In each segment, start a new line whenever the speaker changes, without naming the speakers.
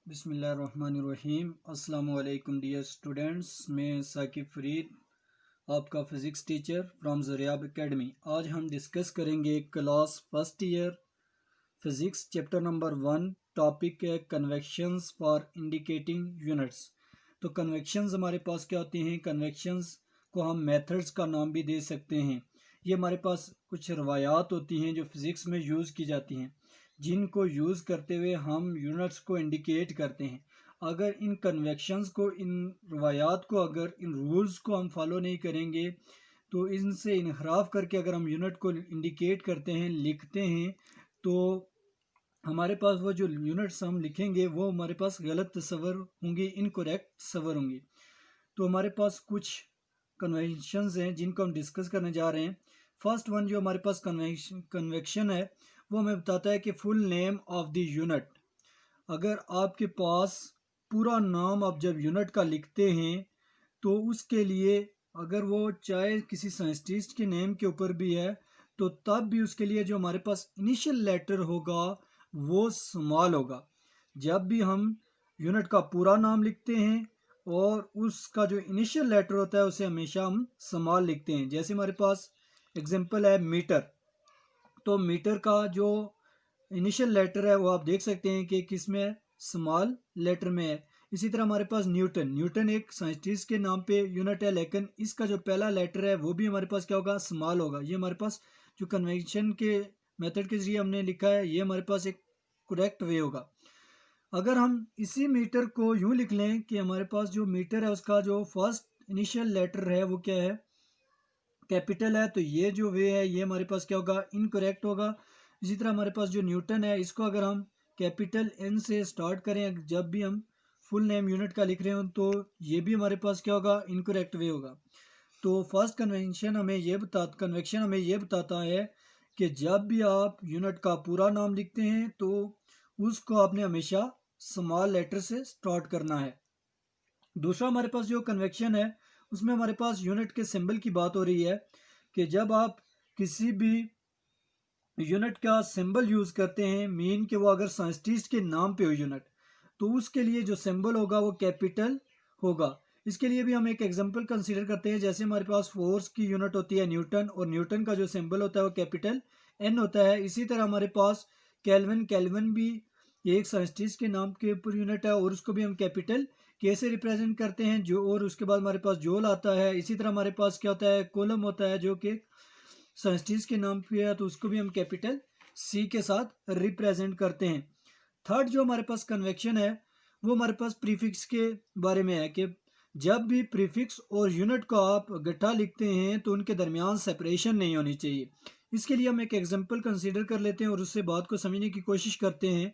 बिस्मिल्लाहिर्रहमानिर्रहीम। अस्सलामु अलैकुम डियर स्टूडेंट्स, मैं साकिब फरीद, आपका physics teacher from Zaryab academy. आज हम डिस्कस करेंगे class first year physics chapter number 1। Topic है कन्वेक्शंस फॉर इंडिकेटिंग यूनिट्स। तो कन्वेक्शंस हमारे पास क्या होती हैं? कन्वेक्शंस को हम मेथड्स का नाम भी दे सकते हैं। ये हमारे पास कुछ रवायात होती हैं जो फिज़िक्स में यूज़ की जाती हैं, जिनको यूज़ करते हुए हम यूनिट्स को इंडिकेट करते हैं। अगर इन कन्वेक्शंस को, इन रवायात को, अगर इन रूल्स को हम फॉलो नहीं करेंगे तो इनसे इनहराफ करके अगर हम यूनिट को इंडिकेट करते हैं, लिखते हैं, तो हमारे पास वो जो यूनिट्स हम लिखेंगे वो हमारे पास गलत तस्वर होंगी, इनकोरेक्ट तस्वर होंगी। तो हमारे पास कुछ कन्वेंशंस हैं जिनको हम डिस्कस करने जा रहे हैं। फर्स्ट वन जो हमारे पास कन्वेक्शन है वो हमें बताता है कि full name of the unit. अगर आपके पास पूरा नाम आप जब यूनिट का लिखते हैं तो उसके लिए, अगर वो चाहे किसी साइंटिस्ट के नेम के ऊपर भी है, तो तब भी उसके लिए जो हमारे पास इनिशियल लेटर होगा वो स्मॉल होगा। जब भी हम यूनिट का पूरा नाम लिखते हैं और उसका जो इनिशियल लेटर होता है उसे हमेशा हम स्मॉल लिखते हैं। जैसे हमारे पास एग्जांपल है मीटर, तो मीटर का जो इनिशियल लेटर है वो आप देख सकते हैं कि किस में है, स्मॉल लेटर में है। इसी तरह हमारे पास न्यूटन, न्यूटन एक साइंटिस्ट के नाम पे यूनिट है, लेकिन इसका जो पहला लेटर है वो भी हमारे पास क्या होगा? स्मॉल होगा। ये हमारे पास जो कन्वेंशन के मेथड के जरिए हमने लिखा है, ये हमारे पास एक करेक्ट वे होगा। अगर हम इसी मीटर को यूं लिख लें कि हमारे पास जो मीटर है उसका जो फर्स्ट इनिशियल लेटर है वो क्या है? कैपिटल है, तो ये जो वे है ये हमारे पास क्या होगा? इनकरेक्ट होगा। इसी तरह हमारे पास जो न्यूटन है, इसको अगर हम कैपिटल एन से स्टार्ट करें जब भी हम फुल नेम यूनिट का लिख रहे हो, तो ये भी हमारे पास क्या होगा? इनकरेक्ट वे होगा। तो फर्स्ट कन्वेक्शन हमें ये बताता है कि जब भी आप यूनिट का पूरा नाम लिखते हैं तो उसको आपने हमेशा स्मॉल लेटर से स्टार्ट करना है। दूसरा हमारे पास जो कन्वेक्शन है उसमें हमारे पास यूनिट के सिंबल की बात हो रही है कि जब आप किसी भी यूनिट का सिंबल यूज़ करते हैं, मीन कि वो अगर साइंटिस्ट के नाम पे हो यूनिट, तो उसके लिए जो सिंबल होगा वो कैपिटल होगा। इसके लिए भी हम एक एग्जांपल कंसीडर करते हैं। जैसे हमारे पास फोर्स की यूनिट होती है न्यूटन, और न्यूटन का जो सिंबल होता है वो कैपिटल एन होता है। इसी तरह हमारे पास केल्विन, केल्विन भी ये एक साइंटिस्ट के नाम के ऊपर यूनिट है और उसको भी हम कैपिटल के से रिप्रेजेंट करते हैं जो। और उसके बाद हमारे पास जूल आता है। इसी तरह हमारे पास क्या होता है? कूलम होता है, जो कि साइंटिस्ट के नाम पे है, तो उसको भी हम कैपिटल सी के साथ रिप्रेजेंट करते हैं। थर्ड जो हमारे पास कन्वेक्शन है वो हमारे पास प्रीफिक्स के बारे में है कि जब भी प्रीफिक्स और यूनिट को आप गट्ठा लिखते हैं तो उनके दरमियान सेपरेशन नहीं होनी चाहिए। इसके लिए हम एक एग्जांपल कंसीडर कर लेते हैं और उससे बात को समझने की कोशिश करते हैं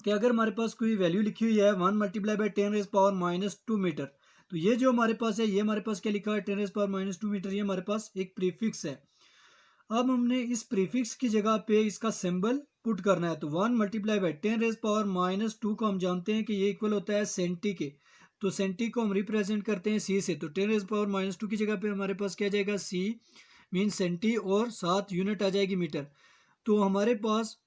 कि अगर हमारे पास कोई वैल्यू लिखी हुई है 1 × 10⁻⁻² मीटर, तो ये जो हमारे पास है, ये हमारे पास क्या लिखा है? 10⁻⁻² मीटर। ये हमारे पास एक प्रीफिक्स है। अब हमने इस प्रीफिक्स की जगह पे इसका सिंबल पुट करना है, तो 1 × 10⁻² को हम जानते हैं कि ये इक्वल होता है सेंटी के। तो सेंटी को हम रिप्रेजेंट करते हैं सी से, तो 10⁻² की जगह पे हमारे पास क्या जाएगा? सी मीन सेंटी, और साथ यूनिट आ जाएगी मीटर। तो हमारे पास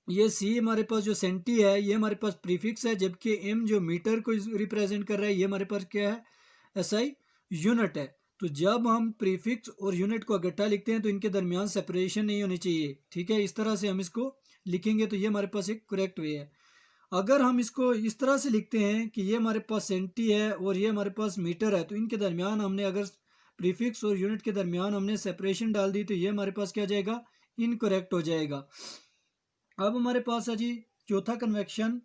ये सी, हमारे पास जो सेंटी है ये हमारे पास प्रीफिक्स है, जबकि एम जो मीटर को रिप्रेजेंट कर रहा है ये हमारे पास क्या है? एसआई यूनिट है। तो जब हम प्रीफिक्स और यूनिट को इकट्ठा लिखते हैं तो इनके दरमियान सेपरेशन नहीं होनी चाहिए। ठीक है, इस तरह से हम इसको लिखेंगे तो ये हमारे पास एक करेक्ट वे है। अगर हम इसको इस तरह से लिखते हैं कि ये हमारे पास सेंटी है और ये हमारे पास मीटर है, तो इनके दरमियान हमने अगर प्रीफिक्स और यूनिट के दरमियान हमने सेपरेशन डाल दी तो ये हमारे पास क्या जाएगा? इनकरेक्ट हो जाएगा। अब हमारे पास है जी चौथा कन्वेक्शन,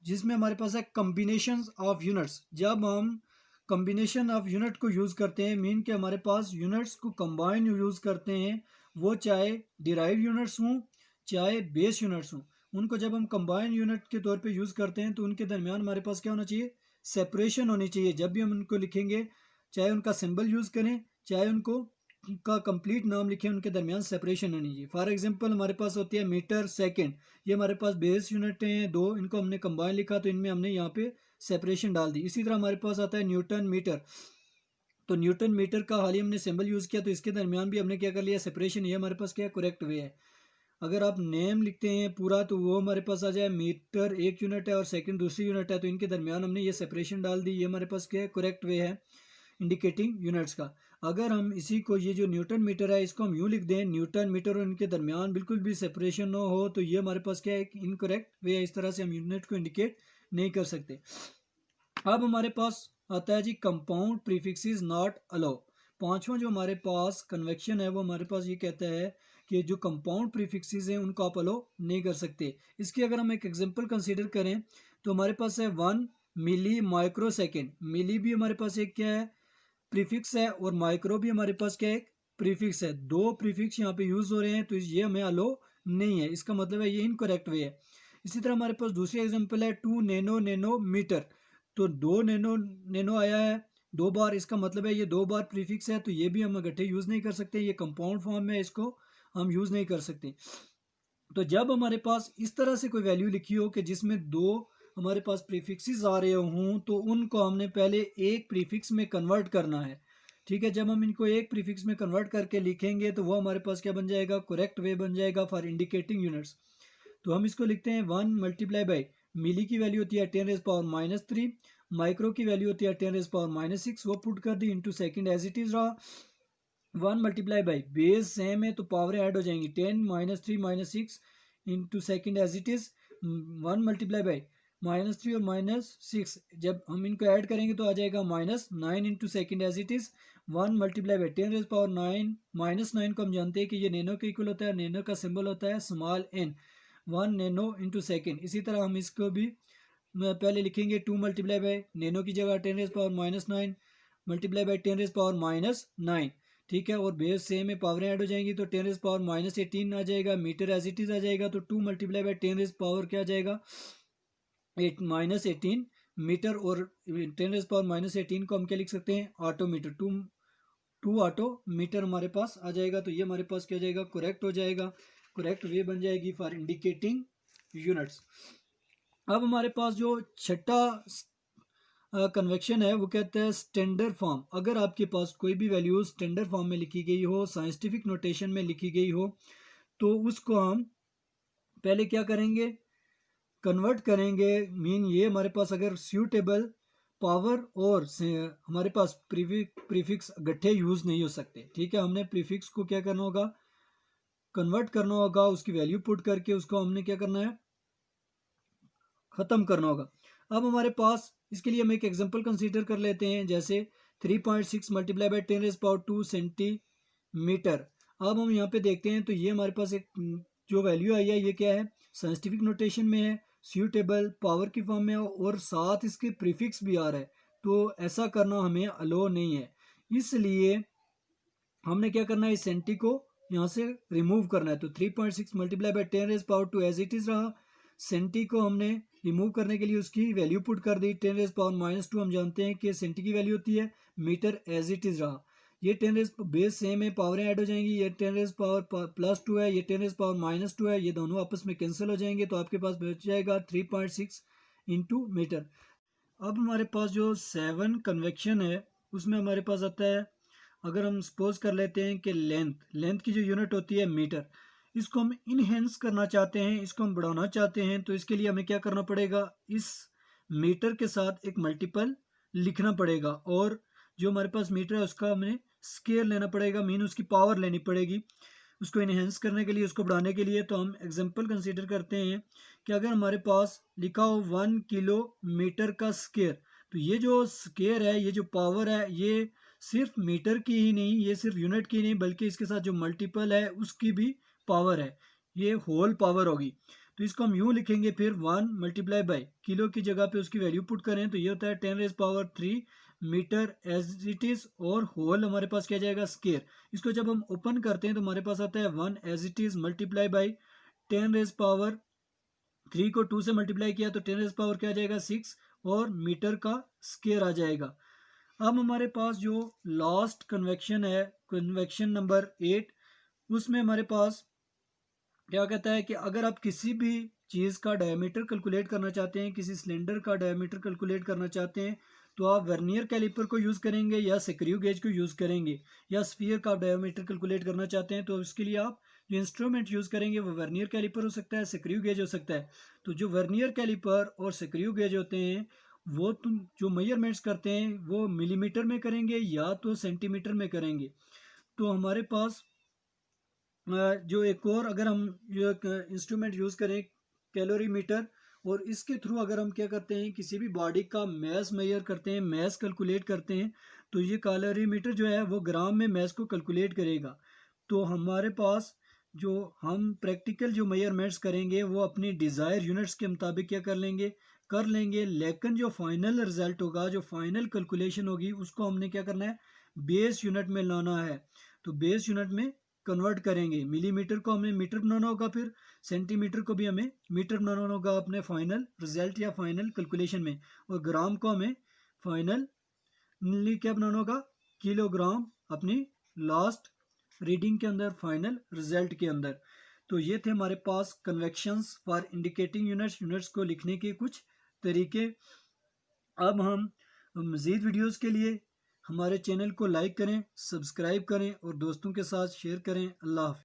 जिसमें हमारे पास है कम्बिनेशन ऑफ यूनिट्स। जब हम कम्बिनेशन ऑफ यूनिट को यूज़ करते हैं, मीन कि हमारे पास यूनिट्स को कंबाइन यूज़ करते हैं, वो चाहे डिराइव यूनिट्स हों चाहे बेस यूनिट्स हों, उनको जब हम कंबाइन यूनिट के तौर पे यूज़ करते हैं तो उनके दरमियान हमारे पास क्या होना चाहिए? सेपरेशन होनी चाहिए। जब भी हम उनको लिखेंगे, चाहे उनका सिंबल यूज़ करें चाहे उनको का कंप्लीट नाम लिखें, उनके दरमियान सेपरेशन होनी चाहिए। फॉर एग्जांपल हमारे पास होती है मीटर सेकंड, ये हमारे पास बेस यूनिट हैं दो, इनको हमने कंबाइन लिखा तो इनमें हमने यहाँ पे सेपरेशन डाल दी। इसी तरह हमारे पास आता है न्यूटन मीटर, तो न्यूटन मीटर का हाल ही हमने सिंबल यूज़ किया तो इसके दरमियान भी हमने क्या कर लिया? सेपरेशन। ये हमारे पास क्या है? करेक्ट वे है। अगर आप नेम लिखते हैं पूरा तो वो हमारे पास आ जाए मीटर एक यूनिट है और सेकंड दूसरी यूनिट है, तो इनके दरमियान हमने ये सेपरेशन डाल दी। ये हमारे पास क्या है, करेक्ट वे है इंडिकेटिंग यूनिट्स का। अगर हम इसी को ये जो न्यूटन मीटर है इसको हम यूँ लिख दें, न्यूटन मीटर और इनके दरमियान बिल्कुल भी सेपरेशन ना हो, तो ये हमारे पास क्या है, एक इनकरेक्ट वे है। इस तरह से हम यूनिट को इंडिकेट नहीं कर सकते। अब हमारे पास आता है जी कंपाउंड प्रीफिक्सेस नॉट अलाउ। पांचवा जो हमारे पास कन्वेक्शन है वो हमारे पास ये कहता है कि जो कंपाउंड प्रीफिक्सेस हैं उनको आप अलाउ नहीं कर सकते। इसकी अगर हम एक एग्जांपल कंसीडर करें तो हमारे पास है 1 मिली माइक्रो सेकेंड। मिली भी हमारे पास एक क्या है, प्रीफिक्स है, और माइक्रो भी हमारे पास क्या है, एक प्रीफिक्स है। दो प्रीफिक्स यहाँ पे यूज हो रहे हैं, तो ये हमें अलाउ नहीं है। इसका मतलब है ये इनकरेक्ट वे है। इसी तरह हमारे पास दूसरी एग्जांपल है 2 नैनो नैनोमीटर। तो 2 नैनो नैनो आया है 2 बार, इसका मतलब है ये 2 बार प्रीफिक्स है, तो ये भी हम इकट्ठे यूज नहीं कर सकते। ये कंपाउंड फॉर्म में इसको हम यूज नहीं कर सकते। तो जब हमारे पास इस तरह से कोई वैल्यू लिखी हो कि जिसमें दो हमारे पास प्रीफिक्सेस आ रहे हों, तो उनको हमने पहले एक प्रीफिक्स में कन्वर्ट करना है। ठीक है, जब हम इनको एक प्रीफिक्स में कन्वर्ट करके लिखेंगे तो वो हमारे पास क्या बन जाएगा, करेक्ट वे बन जाएगा फॉर इंडिकेटिंग यूनिट्स। तो हम इसको लिखते हैं 1 मल्टीप्लाई बाई मिली की वैल्यू होती है 10⁻³ माइक्रो की वैल्यू होती है 10⁻⁶। वो पुट कर दी into second as it is रहा। 1 मल्टीप्लाई बाई बेस सेम है तो पावर ऐड हो जाएंगी 10⁻³ - 6 into second as it is. 1 multiply by -3 और -6, जब हम इनको ऐड करेंगे तो आ जाएगा -9 into second as it is. 1 multiply by 10⁻9 -9 को हम जानते हैं कि ये नैनो के इक्वल होता है, नैनो का सिंबल होता है small n। 1 nano into second. इसी तरह हम इसको भी पहले लिखेंगे 2 मल्टीप्लाई बाई नैनो की जगह 10⁻⁹ मल्टीप्लाई बाई 10⁻⁹। ठीक है, और बेस सेम है, पावर ऐड हो जाएंगी तो 10⁻⁻18 आ जाएगा। मीटर एज इट इज आ जाएगा, तो 2 मल्टीप्लाई बाई 10 पावर क्या आ जाएगा, -18 मीटर। और 10⁻⁻18 को हम क्या लिख सकते हैं, ऑटो मीटर। 2 ऑटो मीटर हमारे पास आ जाएगा। तो ये हमारे पास क्या हो जाएगा, करेक्ट हो जाएगा, करेक्ट वे बन जाएगी फॉर इंडिकेटिंग यूनिट्स। अब हमारे पास जो छठा कन्वेक्शन है वो कहता है स्टैंडर्ड फॉर्म। अगर आपके पास कोई भी वैल्यू स्टैंडर्ड फॉर्म में लिखी गई हो, साइंटिफिक नोटेशन में लिखी गई हो, तो उसको हम पहले क्या करेंगे, कन्वर्ट करेंगे। मीन ये हमारे पास अगर सूटेबल पावर और हमारे पास प्रीफिक्स इकट्ठे यूज नहीं हो सकते। ठीक है, हमने प्रीफिक्स को क्या करना होगा, कन्वर्ट करना होगा, उसकी वैल्यू पुट करके उसको हमने क्या करना है, खत्म करना होगा। अब हमारे पास इसके लिए हम एक एग्जांपल कंसीडर कर लेते हैं, जैसे 3.6 मल्टीप्लाई बाई 10⁻² सेंटीमीटर। अब हम यहाँ पे देखते हैं तो ये हमारे पास एक जो वैल्यू आई है ये क्या है, साइंटिफिक नोटेशन में है, सूटेबल पावर की फॉर्म में है, और साथ इसके प्रीफिक्स भी आ रहा है। तो ऐसा करना हमें अलो नहीं है, इसलिए हमने क्या करना है, इस सेंटी को यहाँ से रिमूव करना है। तो 3.6 multiply by 10⁻² as it is रहा। सेंटी को हमने रिमूव करने के लिए उसकी वैल्यू पुट कर दी 10⁻⁻²। हम जानते हैं कि सेंटी की वैल्यू होती है मीटर, एज इट इज रहा। ये 10 बेस सेम है, पावर ऐड हो जाएंगी। ये 10⁻+2 है, ये 10⁻⁻2 है, ये दोनों आपस में कैंसिल हो जाएंगे, तो आपके पास बच जाएगा 3.6 इंटू मीटर। अब हमारे पास जो 7 कन्वेक्शन है उसमें हमारे पास आता है, अगर हम सपोज कर लेते हैं कि लेंथ की जो यूनिट होती है मीटर, इसको हम इनहेंस करना चाहते हैं, इसको हम बढ़ाना चाहते हैं, तो इसके लिए हमें क्या करना पड़ेगा, इस मीटर के साथ एक मल्टीपल लिखना पड़ेगा, और जो हमारे पास मीटर है उसका हमें स्केयर लेना पड़ेगा, मीन उसकी पावर लेनी पड़ेगी उसको इनहेंस करने के लिए, उसको बढ़ाने के लिए। तो हम एग्जांपल कंसीडर करते हैं कि अगर हमारे पास लिखा हो 1 किलोमीटर का स्केयर, तो ये जो स्केयर है, ये जो पावर है, ये सिर्फ मीटर की ही नहीं, ये सिर्फ यूनिट की नहीं, बल्कि इसके साथ जो मल्टीपल है उसकी भी पावर है, ये होल पावर होगी। तो इसको हम यूँ लिखेंगे, फिर 1 मल्टीप्लाई बाई किलो की जगह पे उसकी वैल्यू पुट करें तो ये होता है 10⁻³ मीटर एज इट इज, और होल हमारे पास क्या जाएगा, स्केयर। इसको जब हम ओपन करते हैं तो हमारे पास आता है 1 as it is multiply by 10⁻³ को 2 से मल्टीप्लाई किया तो 10⁻, क्या आ जाएगा, 6, और मीटर का स्केयर आ जाएगा। अब हमारे पास जो लास्ट कन्वेक्शन है, कन्वेक्शन नंबर 8, उसमें हमारे पास क्या कहता है कि अगर आप किसी भी चीज़ का डायमीटर कैलकुलेट करना चाहते हैं, किसी सिलेंडर का डायमीटर कैलकुलेट करना चाहते हैं, तो आप वर्नियर कैलिपर को यूज़ करेंगे या स्क्रू गेज को यूज़ करेंगे, या स्फीयर का डायमीटर कैलकुलेट करना चाहते हैं तो इसके लिए आप जो इंस्ट्रूमेंट यूज़ करेंगे वो वर्नियर कैलिपर हो सकता है, स्क्रू गेज हो सकता है। तो जो वर्नियर कैलिपर और स्क्रू गेज होते हैं वो तुम जो मेजरमेंट्स करते हैं वो मिलीमीटर में करेंगे या तो सेंटीमीटर में करेंगे। तो हमारे पास जो एक और अगर हम जो इंस्ट्रूमेंट यूज़ करें कैलोरीमीटर, और इसके थ्रू अगर हम क्या करते हैं किसी भी बॉडी का मैस मेजर करते हैं, मैस कैलकुलेट करते हैं, तो ये कैलोरीमीटर जो है वो ग्राम में मैस को कैलकुलेट करेगा। तो हमारे पास जो हम प्रैक्टिकल जो मेजरमेंट्स करेंगे वो अपनी डिज़ायर यूनिट्स के मुताबिक क्या कर लेंगे, लेकिन जो फाइनल रिजल्ट होगा, जो फाइनल कैलकुलेशन होगी, उसको हमने क्या करना है, बेस यूनिट में लाना है। तो बेस यूनिट में कन्वर्ट करेंगे। मिलीमीटर को हमें मीटर बनाना होगा, फिर सेंटीमीटर को भी हमें मीटर बनाना होगा अपने फाइनल रिजल्ट या फाइनल कैलकुलेशन में, और ग्राम को हमें फाइनल क्या बनाना होगा, किलोग्राम, अपनी लास्ट रीडिंग के अंदर, फाइनल रिजल्ट के अंदर। तो ये थे हमारे पास कन्वेक्शंस फॉर इंडिकेटिंग यूनिट्स को लिखने के कुछ तरीके। अब हम मज़ीद वीडियोस के लिए हमारे चैनल को लाइक करें, सब्सक्राइब करें और दोस्तों के साथ शेयर करें। अल्लाह हाफ़िज़।